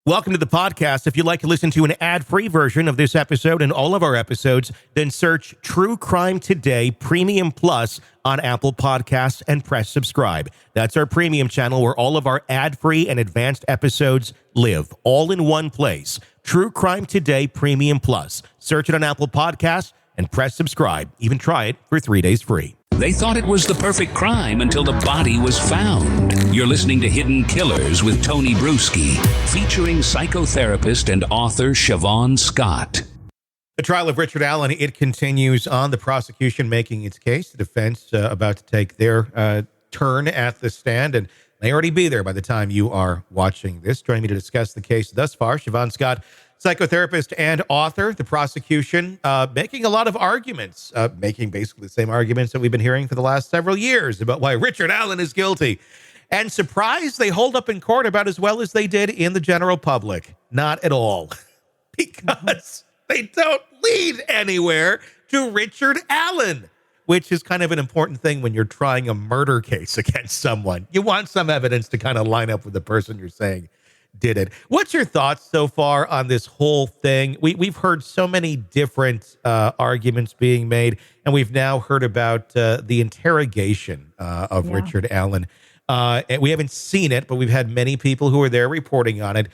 Welcome to the podcast. If you'd like to listen to an ad-free version of this episode and all of our episodes, then search True Crime Today Premium Plus on Apple Podcasts and press subscribe. That's our premium channel where all of our ad-free and advanced episodes live, all in one place. True Crime Today Premium Plus. Search it on Apple Podcasts and press subscribe. Even try it for 3 days free. They thought it was the perfect crime until the body was found. You're listening to Hidden Killers with Tony Brueski, featuring psychotherapist and author Shavaun Scott. The trial of Richard Allen, it continues on. The prosecution making its case. The defense about to take their turn at the stand, and may already be there by the time you are watching this. Joining me to discuss the case thus far, Shavaun Scott, psychotherapist and author. The prosecution making a lot of arguments, making basically the same arguments that we've been hearing for the last several years about why Richard Allen is guilty. And surprise, they hold up in court about as well as they did in the general public. Not at all, because they don't lead anywhere to Richard Allen, which is kind of an important thing when you're trying a murder case against someone. You want some evidence to kind of line up with the person you're saying did it. What's your thoughts so far on this whole thing? We've heard so many different arguments being made, and we've now heard about the interrogation of Richard Allen. And we haven't seen it, but we've had many people who are there reporting on it,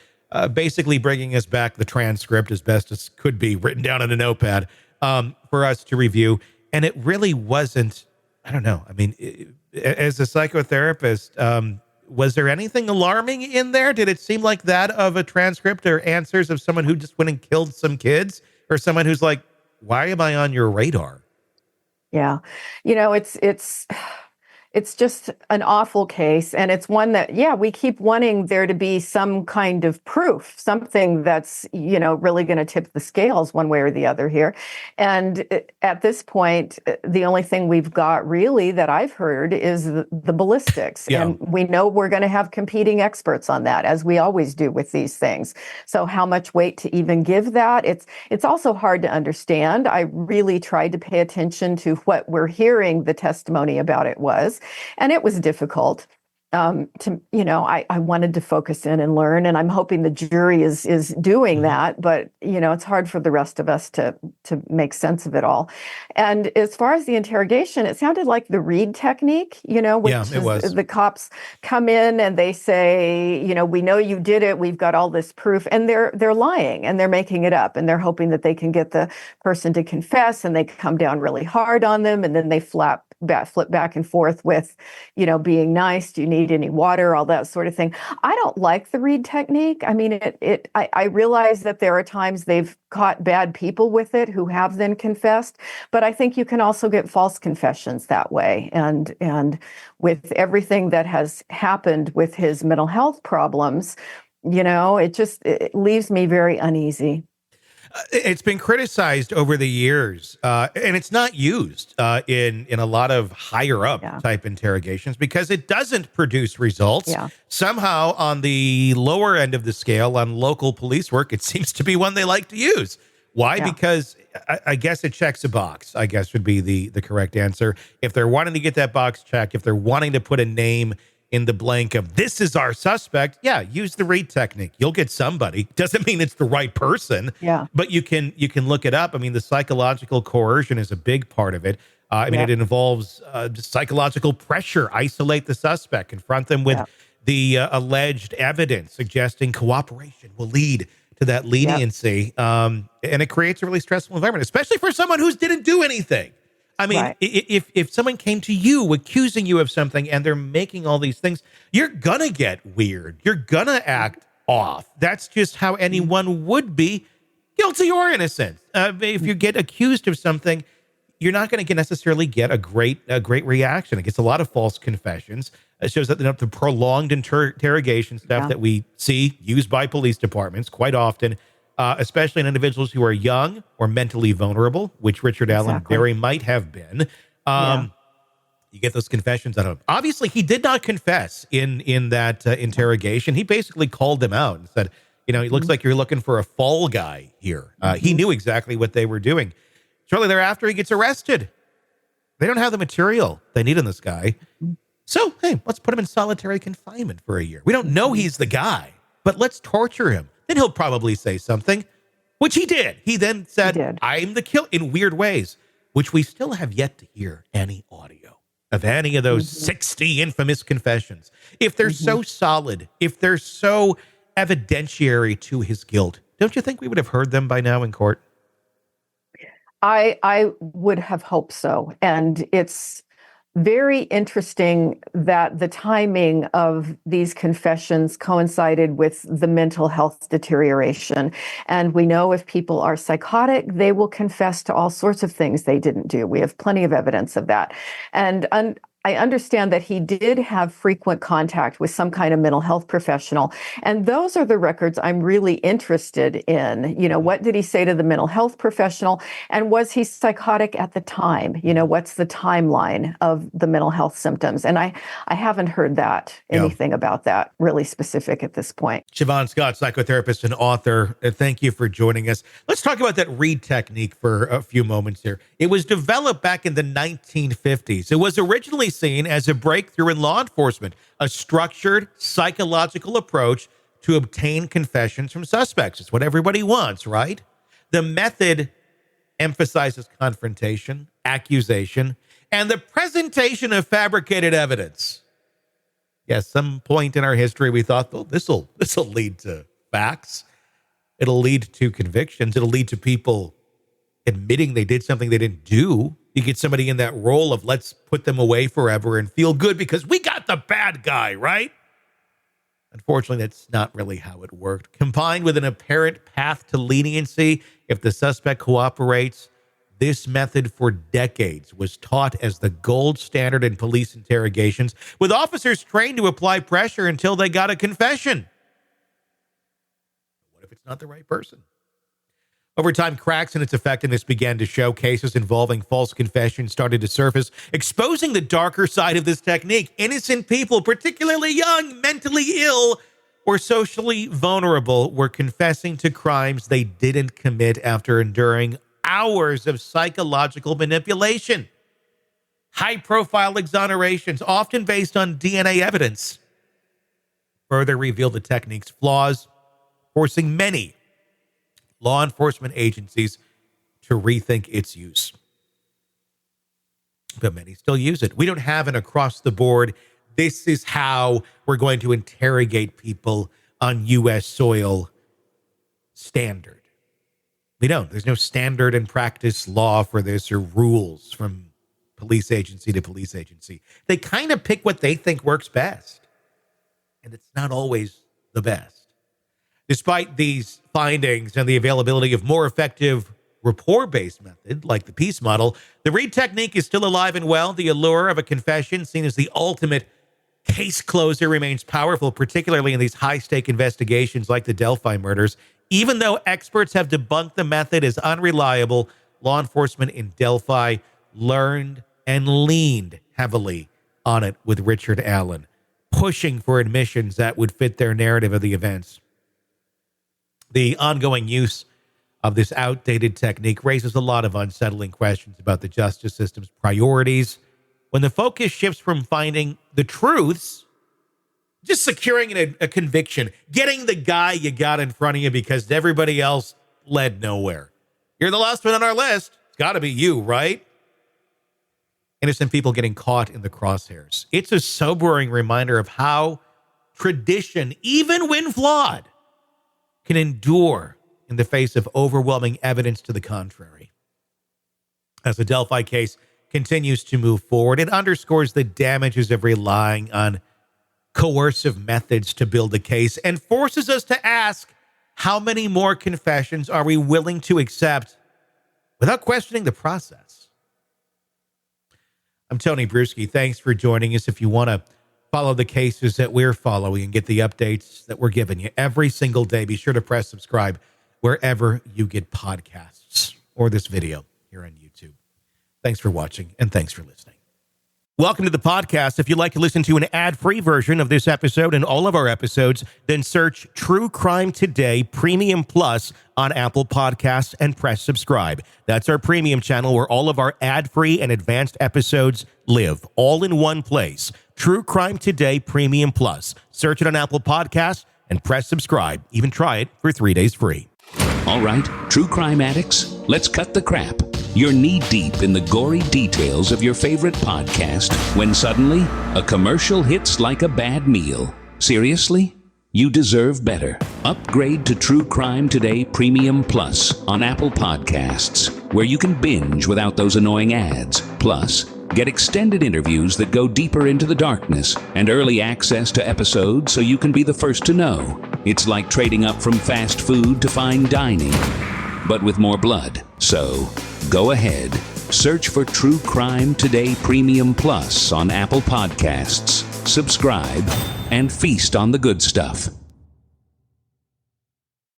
basically bringing us back the transcript as best as could be, written down on a notepad for us to review. And it really wasn't, I don't know. I mean, as a psychotherapist, was there anything alarming in there? Did it seem like that of a transcript or answers of someone who just went and killed some kids, or someone who's like, why am I on your radar? Yeah. You know, it's just an awful case. And it's one that, we keep wanting there to be some kind of proof, something that's, really going to tip the scales one way or the other here. And at this point, the only thing we've got really that I've heard is the ballistics. Yeah. And we know we're going to have competing experts on that, as we always do with these things. So how much weight to even give that? It's also hard to understand. I really tried to pay attention to what we're hearing the testimony about it was. And it was difficult I wanted to focus in and learn, and I'm hoping the jury is doing that. But, it's hard for the rest of us to make sense of it all. And as far as the interrogation, it sounded like the Reid technique, which it was. The cops come in and they say, we know you did it. We've got all this proof. And they're lying and they're making it up. And they're hoping that they can get the person to confess, and they come down really hard on them. And then they flip back and forth with, being nice. Do you need any water? All that sort of thing. I don't like the Reid technique. I mean, I realize that there are times they've caught bad people with it who have then confessed, but I think you can also get false confessions that way. And with everything that has happened with his mental health problems, it leaves me very uneasy. It's been criticized over the years, and it's not used in a lot of higher up type interrogations because it doesn't produce results. Yeah. Somehow on the lower end of the scale on local police work, it seems to be one they like to use. Why? Yeah. Because I guess it checks a box, I guess would be the correct answer. If they're wanting to get that box checked, if they're wanting to put a name in the blank of this is our suspect, use the Reid technique. You'll get somebody. Doesn't mean it's the right person. Yeah. But you can look it up. I mean, the psychological coercion is a big part of it. It involves just psychological pressure. Isolate the suspect. Confront them with the alleged evidence suggesting cooperation will lead to that leniency. And it creates a really stressful environment, especially for someone who didn't do anything. I mean, if someone came to you accusing you of something and they're making all these things, you're going to get weird. You're going to act off. That's just how anyone would be, guilty or innocent. If you get accused of something, you're not going to necessarily get a great reaction. It gets a lot of false confessions. It shows that the prolonged interrogation stuff that we see used by police departments quite often, especially in individuals who are young or mentally vulnerable, which Richard Allen very might have been. You get those confessions out of him. Obviously, he did not confess in that interrogation. He basically called them out and said, it looks like you're looking for a fall guy here. He knew exactly what they were doing. Shortly thereafter, he gets arrested. They don't have the material they need in this guy. So, hey, let's put him in solitary confinement for a year. We don't know he's the guy, but let's torture him. then he'll probably say something, which he did. He then said, I'm the killer, in weird ways, which we still have yet to hear any audio of any of those 60 infamous confessions. If they're so solid, if they're so evidentiary to his guilt, don't you think we would have heard them by now in court? I would have hoped so. And it's very interesting that the timing of these confessions coincided with the mental health deterioration. And we know if people are psychotic, they will confess to all sorts of things they didn't do. We have plenty of evidence of that. And I understand that he did have frequent contact with some kind of mental health professional. And those are the records I'm really interested in. You know, what did he say to the mental health professional? And was he psychotic at the time? You know, what's the timeline of the mental health symptoms? And I haven't heard anything about that really specific at this point. Shavaun Scott, psychotherapist and author, thank you for joining us. Let's talk about that Reid technique for a few moments here. It was developed back in the 1950s. It was originally seen as a breakthrough in law enforcement, a structured psychological approach to obtain confessions from suspects. It's what everybody wants, right? The method emphasizes confrontation, accusation, and the presentation of fabricated evidence. Yes, some point in our history we thought, oh, this'll lead to facts. It'll lead to convictions. It'll lead to people admitting they did something they didn't do. You get somebody in that role of let's put them away forever and feel good because we got the bad guy, right? Unfortunately, that's not really how it worked. Combined with an apparent path to leniency, if the suspect cooperates, this method for decades was taught as the gold standard in police interrogations, with officers trained to apply pressure until they got a confession. What if it's not the right person? Over time, cracks in its effectiveness began to show. Cases involving false confessions started to surface, exposing the darker side of this technique. Innocent people, particularly young, mentally ill, or socially vulnerable, were confessing to crimes they didn't commit after enduring hours of psychological manipulation. High-profile exonerations, often based on DNA evidence, further revealed the technique's flaws, forcing many law enforcement agencies to rethink its use. But many still use it. We don't have an across-the-board, this is how we're going to interrogate people on U.S. soil standard. We don't. There's no standard and practice law for this or rules from police agency to police agency. They kind of pick what they think works best. And it's not always the best. Despite these findings and the availability of more effective rapport-based method, like the peace model, the Reid technique is still alive and well. The allure of a confession, seen as the ultimate case closer, remains powerful, particularly in these high-stake investigations like the Delphi murders. Even though experts have debunked the method as unreliable, law enforcement in Delphi learned and leaned heavily on it with Richard Allen, pushing for admissions that would fit their narrative of the events. The ongoing use of this outdated technique raises a lot of unsettling questions about the justice system's priorities. When the focus shifts from finding the truths, just securing a conviction, getting the guy you got in front of you because everybody else led nowhere. You're the last one on our list. It's got to be you, right? Innocent people getting caught in the crosshairs. It's a sobering reminder of how tradition, even when flawed, can endure in the face of overwhelming evidence to the contrary. As the Delphi case continues to move forward, it underscores the damages of relying on coercive methods to build a case and forces us to ask, how many more confessions are we willing to accept without questioning the process? I'm Tony Brueski. Thanks for joining us. If you want to follow the cases that we're following and get the updates that we're giving you every single day, be sure to press subscribe wherever you get podcasts or this video here on YouTube. Thanks for watching and thanks for listening. Welcome to the podcast. If you'd like to listen to an ad-free version of this episode and all of our episodes, then search True Crime Today Premium Plus on Apple Podcasts and press subscribe. That's our premium channel where all of our ad-free and advanced episodes live, all in one place. True Crime Today Premium Plus. Search it on Apple Podcasts, and press subscribe. Even try it for 3 days free. All right, true crime addicts, let's cut the crap. You're knee-deep in the gory details of your favorite podcast when suddenly a commercial hits like a bad meal. Seriously? You deserve better. Upgrade to True Crime Today Premium Plus on Apple Podcasts, where you can binge without those annoying ads. Plus, get extended interviews that go deeper into the darkness and early access to episodes so you can be the first to know. It's like trading up from fast food to fine dining, but with more blood. So, go ahead. Search for True Crime Today Premium Plus on Apple Podcasts. Subscribe and feast on the good stuff.